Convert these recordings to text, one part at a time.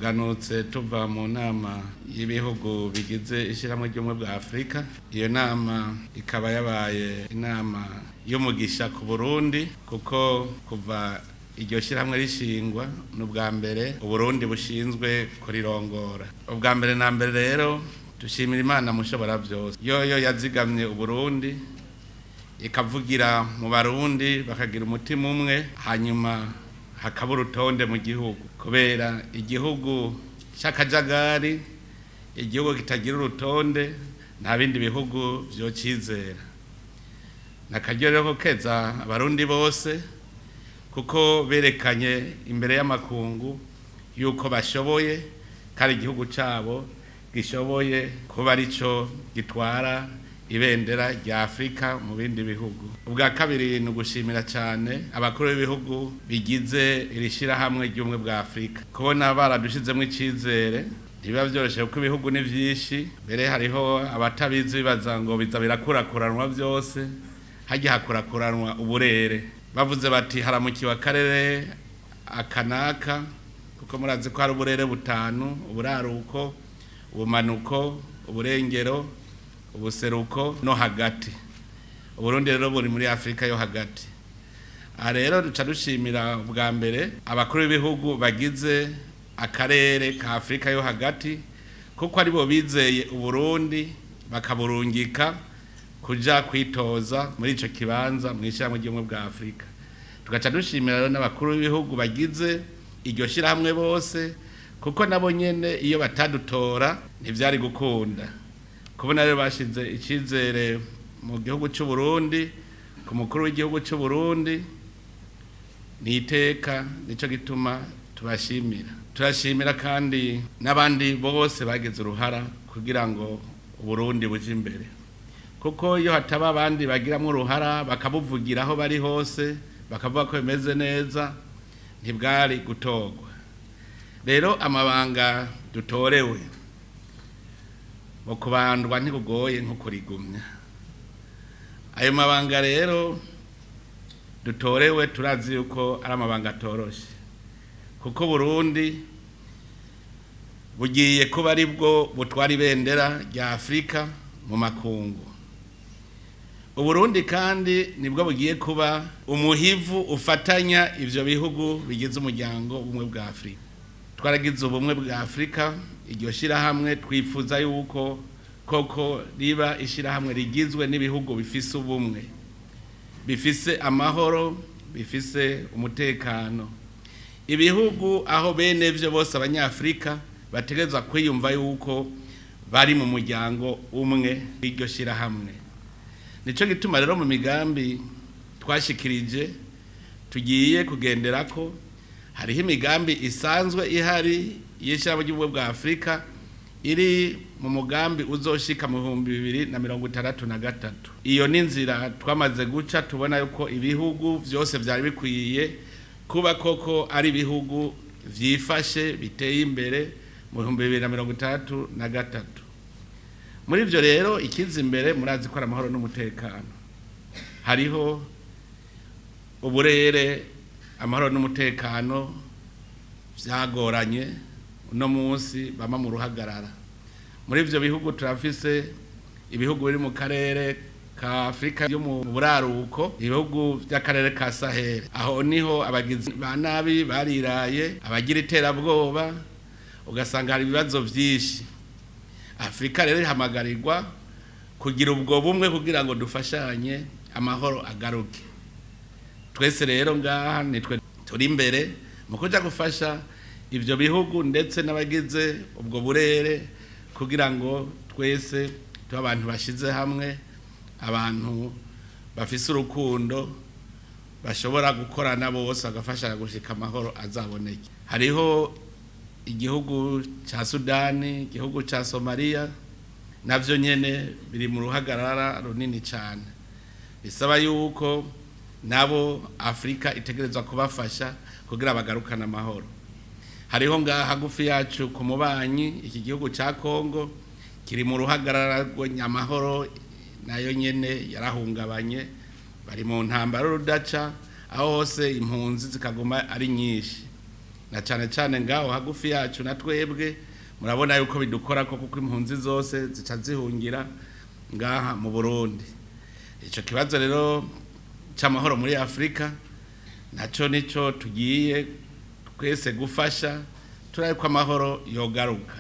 tuganutse tuva mu nama y'ibihugu bigize ishyirahamwe ry'ubumwe bwa Afurika. Iyo nama ikaba yabaye inama y'umugisha ku Burundi, kuko kuva iryo shyirahamwe rishingwa n'ubwa mbere Uburundi bushinzwe kurirongora. Ubwa mbere na mbere rero dushimira Imana mushobora byose, yoyo yazigamye Uburundi ikavugira mu Barundi bakagira umutima umwe, hanyuma hakaba urutonde mu gihugu, kubera igihugu cy'akajagari, igihugu kitagira urutonde, nta bindi bihugu vyocizera. Nakaryo rero keza Abarundi bose, kuko berekanye imbere y'amakungu yuko bashoboye, kandi igihugu cabo gishoboye kuba arico gitwara ibendera rya Afrika mu bindi bihugu. Ubwa kabiri ni ugushimira cyane abakuru b'ibihugu bigize iri shyirahamwe ry'ubumwe bwa Afrika, kubona baradushizemo icizere. Ntibiba byoroshye kuko ibihugu ni vyinshi, mbere hariho abatabizi bibaza ngo biza birakurakuranwa byose, hajya hakurakuranwa uburere. Bavuze bati haramukiwe akarere akanaka, kuko murazi ko hari uburere butanu: uburaruko, ubumanuko, uburengero, ubuseruko no hagati. Uburundi rero buri muri Afrika yo hagati. Aha rero duca dushimira ubwa mbere abakuru b'ibihugu bagize akarere ka Afrika yo hagati, kuko ari bo bizeye Uburundi bakaburungika kuja kwitoza muri ico kibanza mu ishyirahamwe ry'ubumwe bwa Afrika. Tugaca dushimira rero n'abakuru b'ibihugu bagize iryo shyirahamwe bose, kuko nabo nyene iyo batadutora ntivyari gukunda. Kubona rero bashize icizere mu gihugu cy'u Burundi, ku mukuru w'igihugu cy'u Burundi, ni iteka. Nico gituma tubashimira. Turashimira kandi n'abandi bose bagize uruhara kugira ngo Uburundi buje imbere, kuko iyo hataba abandi bagiramwo uruhara bakabuvugira aho bari hose, bakavuga ko bimeze neza, ntibwari gutogwa. Rero amabanga dutorewe mu kubandwa ntikugoye nko kurigumya. Ayo mabanga rero dutorewe turazi yuko ari amabanga atoroshe, kuko Burundi bugiye kuba ari bwo butwara ibendera rya Afrika mu makungu. Uburundi kandi nibwo bugiye kuba umuhivu ufatanya ivyo bihugu bigize umuryango ubumwe bwa Afrika. Twaragize ubumwe bwa Afrika, iryo shyirahamwe twifuza yuko koko riba ishyirahamwe rigizwe n'ibihugu bifise ubumwe, bifise amahoro, bifise umutekano. Ibihugu aho bene vyo bose abanyafrika bategerezwa kwiyumva yuko bari mu muryango umwe w'iryo shyirahamwe. Nico gituma rero mu migambi twashikirije tugiye kugenderako, hariho imigambi isanzwe ihari y'ishyirahamwe ry'ubumwe bwa Afrika iri mu mugambi uzoshika mu 2063. Iyo ni nzira twamaze guca, tubona yuko ibihugu vyose vyari bikwiye kuba koko ari ibihugu vyifashe biteye imbere mu 2063. Muri ivyo rero ikiza imbere murazi ko ari amahoro n'umutekano. Hariho uburere, amahoro n'umutekano vyagoranye uno munsi bama mu ruhagarara. Muri ivyo bihugu turafise ibihugu biri mu karere ka Afrika yo mu buraruko, ibihugu by'akarere ka Sahel. Aho niho abagizi ba nabi bariraye, abagira iterabwoba, ugasanga hari ibibazo vyinshi. Afrika rero ihamagarirwa kugira ubwo bumwe kugira ngo dufashanye amahoro agaruke. Twese rero ngaha nitwe turi imbere mu kuja gufasha ivyo bihugu ndetse n'abagize ubwo burere, kugira ngo twese tuba abantu bashize hamwe, abantu bafise urukundo, bashobora gukorana bose bagafasha gushika amahoro azaboneke. Hariho igihugu ca Sudani, igihugu ca Somalia, navyo nyene biri mu ruhagarara runini cyane. Bisaba yuko nabo Afrika itegerezwa kubafasha kugira bagarukana amahoro. Hariho ngaha hagufi yacu ku mubanyi, iki gihugu ca Kongo kiri mu ruhagarara rw'amahoro, nayo nyene yarahungabanye, bari mu ntambara rudaca, aho hose impunzi zikaguma ari nyinshi. na cyane cyane ngaho hagufi yacu na twebwe murabona yuko bidukora ko kuko impunzi zose zica zihungira ngaha mu Burundi. Ico kibazo rero cy'amahoro muri Afrika naco nico tugiye twese gufasha turaye ko amahoro yogaruka.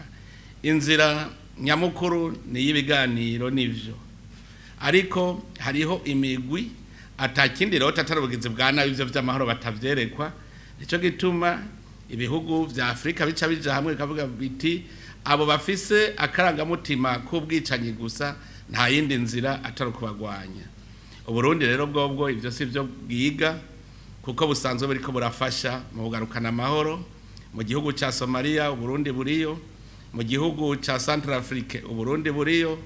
Inzira nyamukuru ni y'ibiganiro nivyo, ariko hariho imigwi atakindi rero tatarubugize bwa nabi ivyo vy'amahoro batavyerekwa. Nico gituma ibihugu vya Afrika bica bija hamwe kavuga biti abo bafise akarangamutima k'ubwicanyi gusa nta yindi nzira atari kubagwanya. Uburundi rero bwobwo ivyo sivyo bwiga kuko busanzwe buriko burafasha mu kugarukana amahoro mu gihugu ca Somalia. Uburundi buriyo, mu gihugu ca Central Afrique Uburundi buriyo,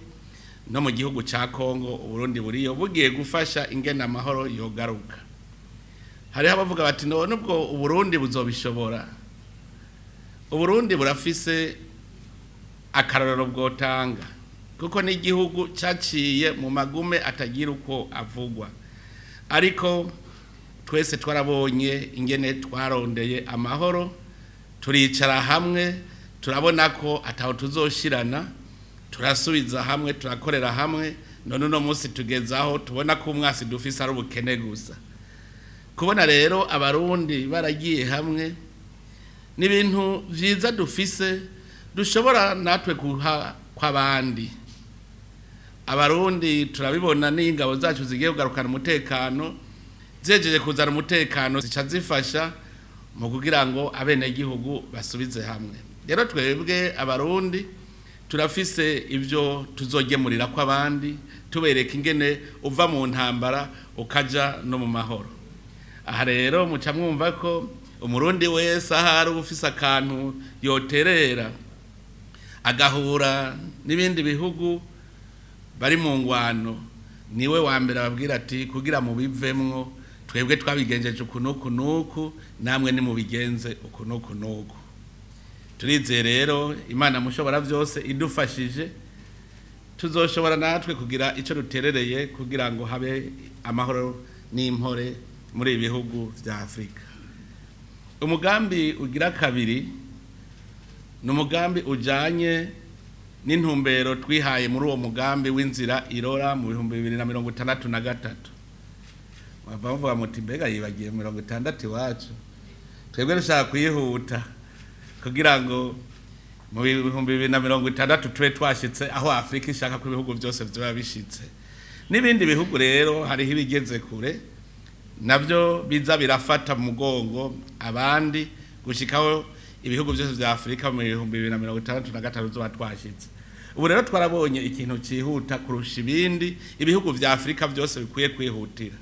no mu gihugu ca Congo Uburundi buriyo, bugiye gufasha ingene amahoro yogaruka. Hariho abavuga bati none ubwo Uburundi buzobishobora. Uburundi burafise akarorero bwotanga kuko ni igihugu cyaciye mu magume atagira uko avugwa, ariko twese twarabonye ingene twarondeye amahoro, turicara hamwe turabona ko ataho tuzoshirana, turasubiza hamwe, turakorera hamwe. None uno munsi tugezaho tubona ko umwasi dufise ari ubukene gusa. Kubona rero abarundi baragiye hamwe n'ibintu vyiza dufise dushobora natwe guha kw'abandi. Abarundi turabibona n'ingabo zacu zigiye kugarukana umutekano, zejeje kuzana umutekano zica zifasha mu kugira ngo abene gihugu basubize hamwe. Rero twebwe abarundi turafise ivyo tuzogemurira kw'abandi, tubereka ingene uva mu ntambara ukaja no mu mahoro. Aha rero muca mwumva ko umurundi wese ahari ufise akantu yoterera agahura n'ibindi bihugu bari mu ngwano, niwe wa mbere ababwira ati kugira mu bivemwo twebwe twabigenjeje ukunuku nuku namwe ni mubigenze ukunuku nuku. Turizeye rero Imana mushobora vyose idufashije tuzoshobora natwe kugira ico duterereye kugira ngo habe amahoro n'impore muri ibihugu vya Afrika. Umugambi ugira kabiri ni umugambi ujanye n'intumbero twihaye muri uwo mugambi w'inzira irora mu 2063. Bavuga muti mbega yibagiye 60 iwacu, twebwe dushaka kuyihuta kugira ngo mu 2060 tube twashitse aho Afrika ishaka ko ibihugu byose byoba bishitse. N'ibindi bihugu rero hariho ibigeze kure navyo biza birafata mu mugongo abandi gushikaho ibihugu byose vya Afrika mu 2063 zoba twashitse. Ubu rero twarabonye ikintu cihuta kurusha ibindi ibihugu vya Afrika byose bikwiye kwihutira.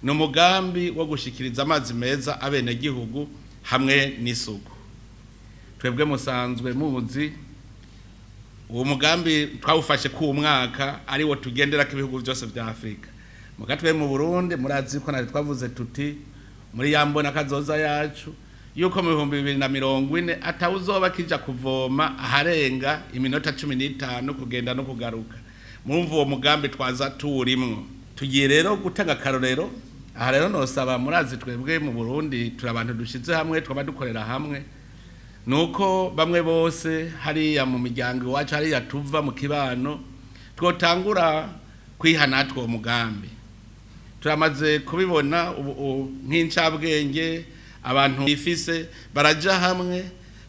Ni umugambi wo gushikiriza amazi meza abene gihugu hamwe n'isuku. Twebwe musanzwe muzi uwo mugambi twawufashe ku mwaka ari wo tugendera ko ibihugu byose vya Afrika. Mukatwe mu Burundi murazi ko nari twavuze tuti muri yambona kazoza yacu yuko mu 2040 atawuzoba kija kuvoma aharenga iminota 15 kugenda no kugaruka. Mumva uwo mugambi twaza turimwo. Tugiye rero gutanga karorero. Aha rero nosaba murazi twebwe mu Burundi turabantu dushize hamwe twaba dukorera hamwe. Nuko bamwe bose hariya mu miryango wacu hariya tuva mu kibano twotangura kwihana two mugambi. Turamaze kubibona nk'incabwenge abantu bifise baraja hamwe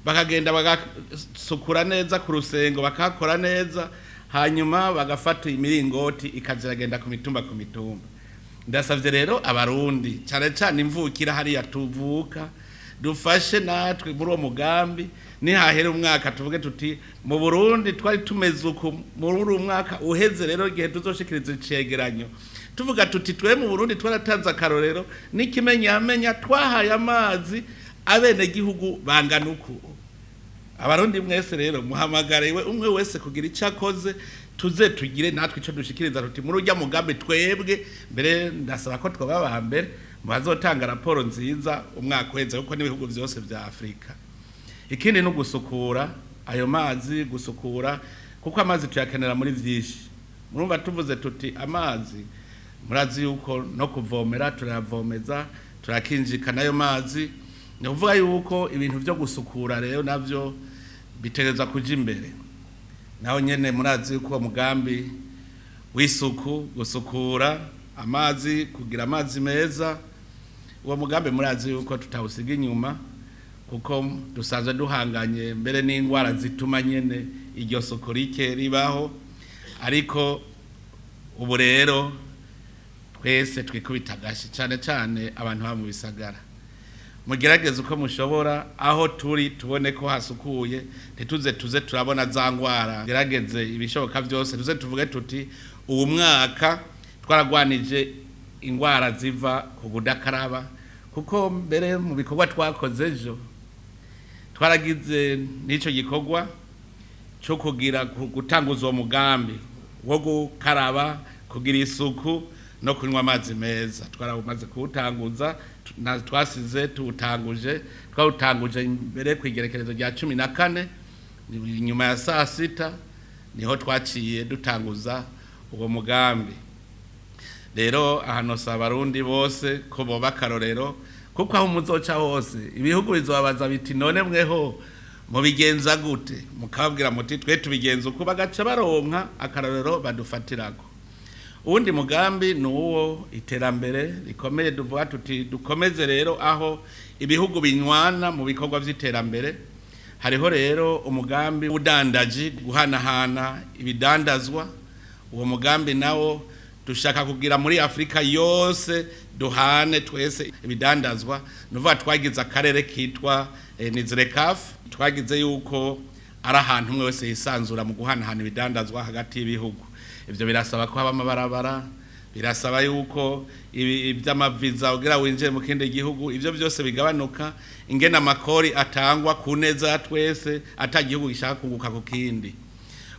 bakagenda bagasukura neza ku rusengo bakakora neza, hanyuma bagafata imiringoti ikaziragenda ku mitumba ku mitumba. Ndasavye rero abarundi cyane cyane imvukira hariya tuvuka dufashe natwe muri uwo mugambi. Nihahera umwaka tuvuge tuti mu Burundi twari tumeze uko muri umwaka uheze, rero gihe tuzoshikiriza icegeranyo tuvuga tuti twe mu Burundi twaratanze akarorero n'ikimenyamenya twahaye amazi abene gihugu bangana uko. Abarundi mwese rero muhamagariwe umwe wese kugira icakoze tuze tugire natwe ico dushikiriza tuti muri urya mugambi twebwe mbere. Ndasaba ko twaba mbere bazotanga raporo nziza umwaka uheze kuko n'ibihugu byose vya Afrika. Ikindi no gusukura ayo mazi, gusukura kuko amazi tuyakenera muri vyinshi. Murumva tuvuze tuti amazi murazi yuko no kuvomera turayavomeza turakinjika nayo mazi ni ukuvuga yuko ibintu byo gusukura rero navyo bitegerezwa kuja imbere. Naho nyene murazi yuko umugambi w'isuku gusukura amazi, kugira amazi meza, uwo mugambi murazi yuko tutawusiga inyuma, kuko dusanzwe duhanganye mbere n'indwara zituma nyene iryo suku rike ribaho. Ariko ubu rero twese twikubita agashi, cane cane abantu ba mu bisagara, mugerageze uko mushobora aho turi tubone ko hasukuye, tuze turabona za ngwara. Gerageze ibishoboka byose tuze tuvuge tuti ubu mwaka twaragwanije ingwara ziva ku kudakaraba, kuko mbere mu bikorwa twakoze ejo twaragize n'ico gikorwa cyo kugira gutanguza uwo mugambi wo gukaraba, kugira isuku no kunywa amazi meza. Twaramaze kuwutanguza, twasize twawutanguje mbere kwigerekerezo rya 14 nyuma ya saa 6 niho twaciye dutanguza uwo mugambi. Rero ahantu s'abarundi bose ko boba akarorero, kuko aho muzoca hose ibihugu bizobabaza biti none mweho mubigenza gute, mukabwira muti twe tubigenza uko, bagaca baronka akarorero badufatirako. Uwundi mugambi nuwo iterambere rikomeye, duvuga tuti dukomeze rero aho ibihugu binywana mu bikorwa vy'iterambere. Hariho rero umugambi udandaji, guhanahana ibidandazwa. Uwo mugambi nawo dushaka kugira muri Afrika yose duhane twese ibidandazwa. Nuvuga twagize akarere kitwa Nizrekaf, twagize yuko ari ahantu umwe wese yisanzura mu guhanahana ibidandazwa hagati y'ibihugu. Ivyo birasaba ko haba amabarabara, birasaba yuko ivy'amaviza ugira winjiye mu kindi gihugu ivyo byose bigabanuka, ingena amakori atangwa ku neza twese, ata gihugu gishaka kunguka ku kindi.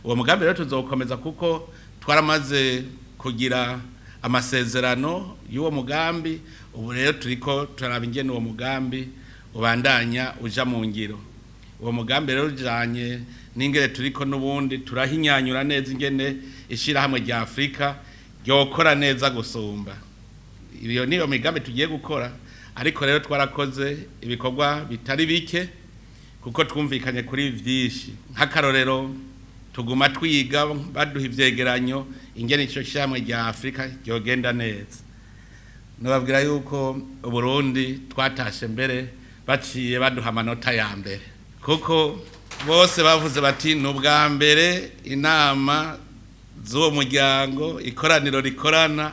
Uwo mugambi rero tuzokomeza kuko twaramaze kugira amasezerano y'uwo mugambi. Ubu rero turiko turaraba ingene uwo mugambi ubandanya uja mu ngiro. Uwo mugambi rero ujanye n'ingere turiko n'ubundi turahinyanyura neza ingene ishirahamwe rya Afrika ryokora neza gusumba. Iyo niyo migambi tugiye gukora, ariko rero twarakoze ibikorwa bitari bike kuko twumvikanye kuri vyinshi. Nk'akarorero tuguma twiga baduha ivyegeranyo ingene ico shamwe rya Afrika ryogenda neza. Nababwira yuko Burundi twatashe mbere baciye baduha amanota ya mbere, kuko bose bavuze bati n'ubwa mbere inama z'uwo muryango ikoraniro rikorana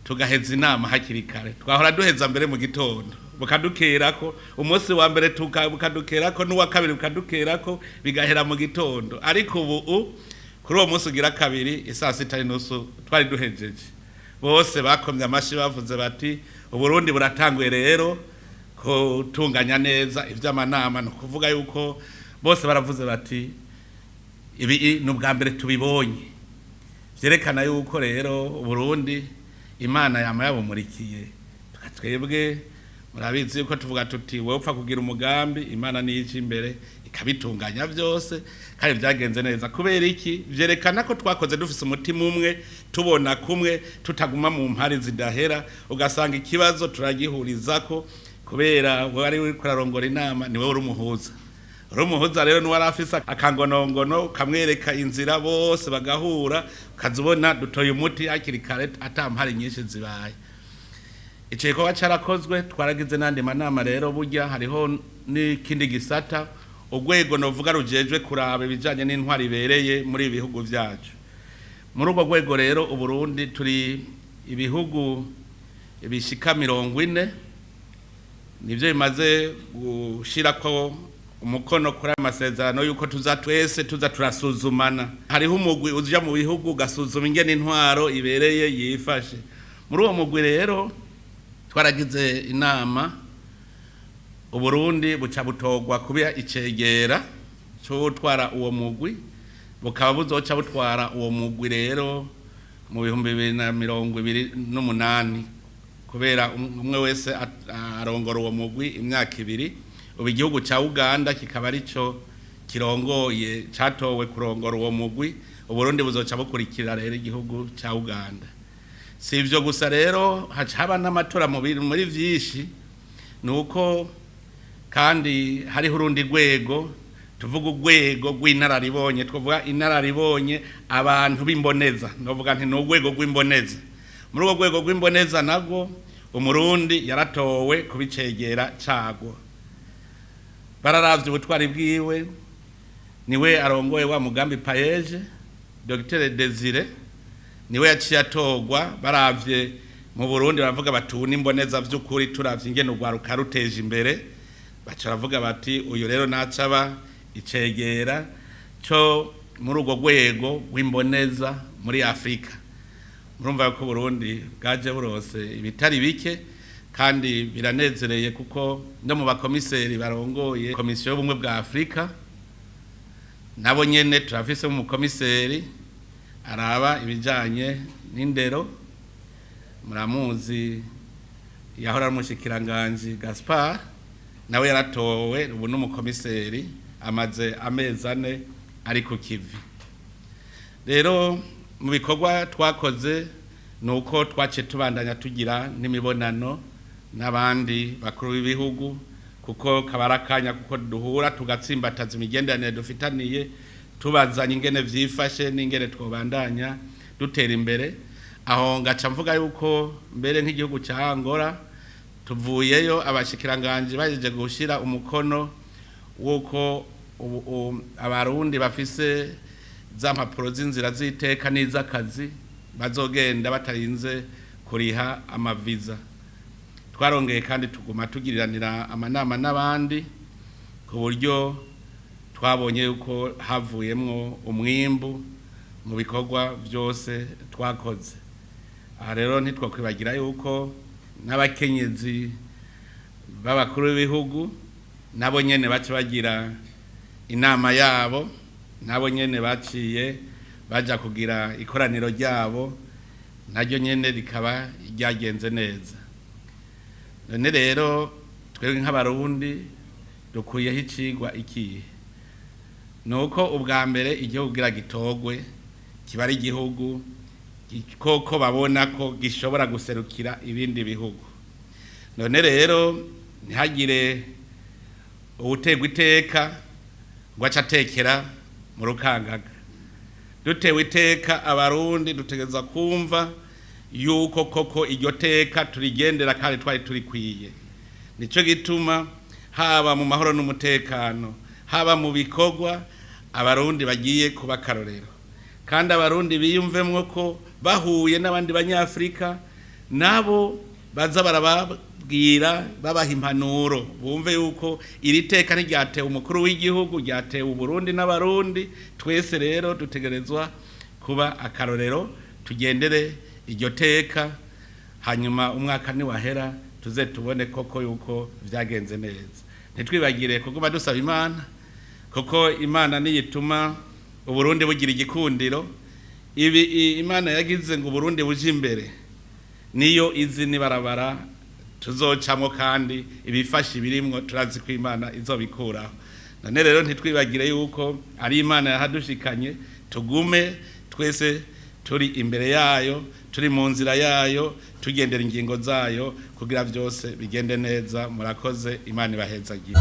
tugaheza inama hakiri kare. Twahora duheza mbere mu gitondo bukadukerako, umunsi wa mbere bukadukerako, n'uwa kabiri bukadukerako, bigahera mu gitondo. Ariko ubu kuri uwo munsi ugira kabiri isaa 6:30 twari duhejeje. Bose bakomye amashi bavuze bati Uburundi buratanguye rero kutunganya neza ivy'amanama. No kuvuga yuko bose baravuze bati ibi n'ubwa mbere tubibonye, vyerekana yuko rero Uburundi Imana yama yabumurikiye. Twebwe murabizi yuko tuvuga tuti wewe upfa kugira umugambi, Imana niyica imbere ikabitunganya vyose, kandi vyagenze neza. Kubera iki? Vyerekana ko twakoze dufise umutima umwe, tubona kumwe, tutaguma mu mpari zidahera, ugasanga ikibazo turagihurizako, kubera wari uri kurarongora inama ni wewe uri umuhuza. Rumuhuza rero n'uwari afise akangonongono kamwereka inzira, bose bagahura, ukazibona dutoye umuti hakiri kare atampari nyinshi zibaye. Ico gikorwa carakozwe, twaragize n'andi manama rero. Burya hariho n'ikindi gisata, urwego novuga rujejwe kuraba ibijanye n'intwari ibereye muri ibihugu vyacu. Muri urwo rwego rero Uburundi turi ibihugu bishika 40 nivyo bimaze gushirako umukono kuri amasezerano yuko twese tuza turasuzumana. Hariho umugwi uja mu bihugu gasuzuma ingene intwaro ibereye yifashe. Muri uwo mugwi rero twaragize inama, Uburundi buca butogwa kuba icegera cyo gutwara uwo mugwi, bukaba buzoca butwara uwo mugwi rero mu 2028, kubera umwe wese arongora uwo mugwi imyaka 2. Ubu igihugu ca Uganda kikaba arico kirongoye catowe kurongora uwo mugwi. Uburundi buzoca bukurikira rero igihugu ca Uganda. Si ivyo gusa rero haba n'amatora muri vyinshi, nuko kandi hariho urundi rwego tuvuga urwego rw'inararibonye, twavuga inararibonye abantu b'imboneza, novuga nti n'urwego rw'imboneza. Muri urwo rwego rw'imboneza nabwo umurundi yaratowe kubicegera cago. Bararavye ubutwari bwiwe, niwe arongoye wa mugambi payeje, Dr Desire niwe yaciye atogwa. Baravye mu Burundi baravuga bati n'imboneza vy'ukuri, turavye ingene urwaruka ruteje imbere, baca baravuga bati uyu rero nacaba icegera cyo muri urwo rwego rw'imboneza muri Afrika. Murumva ko Burundi bwaje burose ibitari bike kandi biranezereye, kuko no mu bakomiseri barongoye komisiyo y'ubumwe bwa Afrika nabo nyene turafise mu komiseri araba ibijanye n'indero. Muramuzi yahora mushikiranganje Gaspard, nawe yaratowe ubu n'umukomiseri amaze amezi 4 ari ku kivi. Rero mu bikorwa twakoze nuko twace tubandanya tugira n'imibonano n'abandi bakuru b'ibihugu, kuko kabarakanya kuko duhura tugatsimbataza imigenderanire dufitaniye, tubazanye ingene vyifashe n'ingene twobandanya dutera imbere. Aho ngaca mvuga yuko mbere nk'igihugu ca Angola tuvuyeyo abashikiranganje baje gushira umukono wuko abarundi bafise za mpapuro z'inzira z'iteka n'iz'akazi bazogenda batarinze kuriha amaviza. Twarongeye kandi tuguma tugiriranira amanama n'abandi, ku buryo twabonye yuko havuyemwo umwimbu mu bikorwa byose twakoze. Aha rero ntitwakwibagira yuko n'abakenyezi b'abakuru b'ibihugu nabo nyene bace bagira inama yabo, nabo nyene baciye baja kugira ikoraniro ryabo, naryo nyene rikaba ryagenze neza. None rero twebwe nk'abarundi dukuyeho icigwa ikihe? Nuko ubwa mbere igihugu gira gitogwe kiba ari igihugu koko babona ko gishobora guserukira ibindi bihugu. None rero ntihagire uwutegwa iteka ngo aca atekera mu rukangaga. Dutewe iteka abarundi dutegeza kumva yuko koko iryo teka turigendera kandi twari turikwiye. Nico gituma haba mu mahoro n'umutekano, haba mu bikorwa, abarundi bagiye kuba karorero, kandi abarundi biyumvemwo ko bahuye n'abandi banyafrika nabo baza barababwira babaha impanuro, bumve yuko iri teka ntiryatewe umukuru w'igihugu, ryatewe Uburundi n'abarundi. Twese rero dutegerezwa kuba akarorero, tugendere iryo teka, hanyuma umwaka niwahera tuze tubone koko yuko vyagenze neza. Ntitwibagire kuguma dusaba Imana, kuko Imana niyituma Uburundi bugira igikundiro. Ibi Imana yagize ngo Uburundi buje imbere, niyo izi nibarabara tuzocamo, kandi ibifasha birimwo turazi ko Imana izobikuraho. None rero ntitwibagire yuko ari Imana yahadushikanye, tugume twese turi imbere yayo, turi mu nzira yayo, tugendera ingingo zayo kugira byose bigende neza. Murakoze, Imana ibahezagire.